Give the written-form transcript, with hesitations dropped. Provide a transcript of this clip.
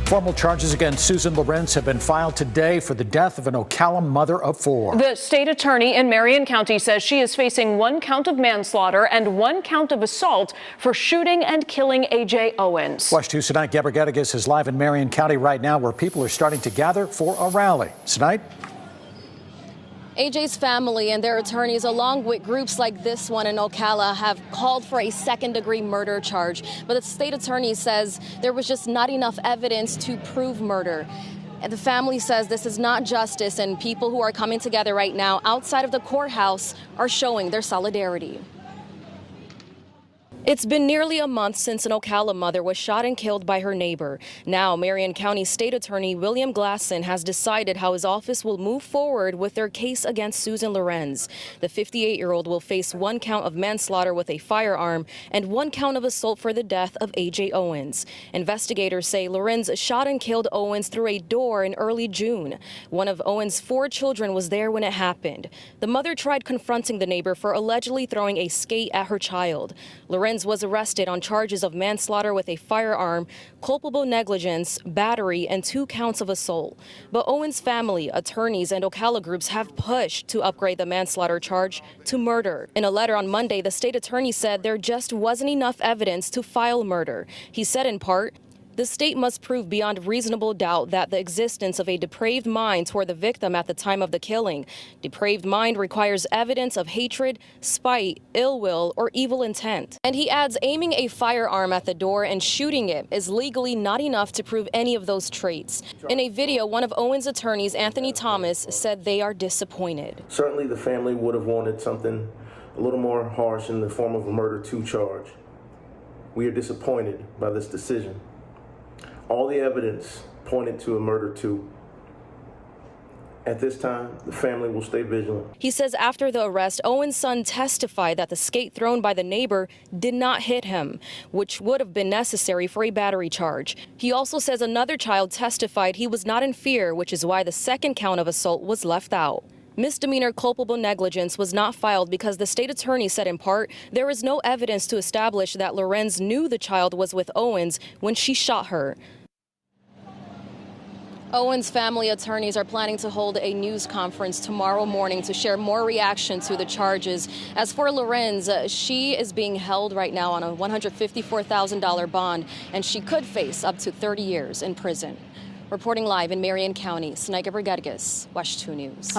Formal charges against Susan Lorenz have been filed today for the death of an Ocala mother of 4. The state attorney in Marion County says she is facing 1 count of manslaughter and 1 count of assault for shooting and killing A.J. Owens. Watch 2 tonight. Gabor Geddes is live in Marion County right now, where people are starting to gather for a rally. Tonight, AJ's family and their attorneys, along with groups like this one in Ocala, have called for a second-degree murder charge. But the state attorney says there was just not enough evidence to prove murder. And the family says this is not justice, and people who are coming together right now outside of the courthouse are showing their solidarity. It's been nearly a month since an Ocala mother was shot and killed by her neighbor. Now, Marion County State Attorney William Glasson has decided how his office will move forward with their case against Susan Lorenz. The 58-year-old will face 1 count of manslaughter with a firearm and 1 count of assault for the death of A.J. Owens. Investigators say Lorenz shot and killed Owens through a door in early June. One of Owens' 4 children was there when it happened. The mother tried confronting the neighbor for allegedly throwing a skate at her child. Lorenz was arrested on charges of manslaughter with a firearm, culpable negligence, battery, and 2 counts of assault. But Owens' family, attorneys, and Ocala groups have pushed to upgrade the manslaughter charge to murder. In a letter on Monday, the state attorney said there just wasn't enough evidence to file murder. He said in part, "The state must prove beyond reasonable doubt that the existence of a depraved mind toward the victim at the time of the killing. Depraved mind requires evidence of hatred, spite, ill will, or evil intent." And he adds, aiming a firearm at the door and shooting it is legally not enough to prove any of those traits. In a video, one of Owens' attorneys, Anthony Thomas, said they are disappointed. Certainly the family would have wanted something a little more harsh in the form of a murder 2 charge. We are disappointed by this decision. All the evidence pointed to a murder 2. At this time, the family will stay vigilant. He says after the arrest, Owens' son testified that the skate thrown by the neighbor did not hit him, which would have been necessary for a battery charge. He also says another child testified he was not in fear, which is why the 2nd count of assault was left out. Misdemeanor culpable negligence was not filed because the state attorney said in part, there is no evidence to establish that Lorenz knew the child was with Owens when she shot her. Owens' family attorneys are planning to hold a news conference tomorrow morning to share more reaction to the charges. As for Lorenz, she is being held right now on a $154,000 bond, and she could face up to 30 years in prison. Reporting live in Marion County, Gabor Geddes, WESH 2 News.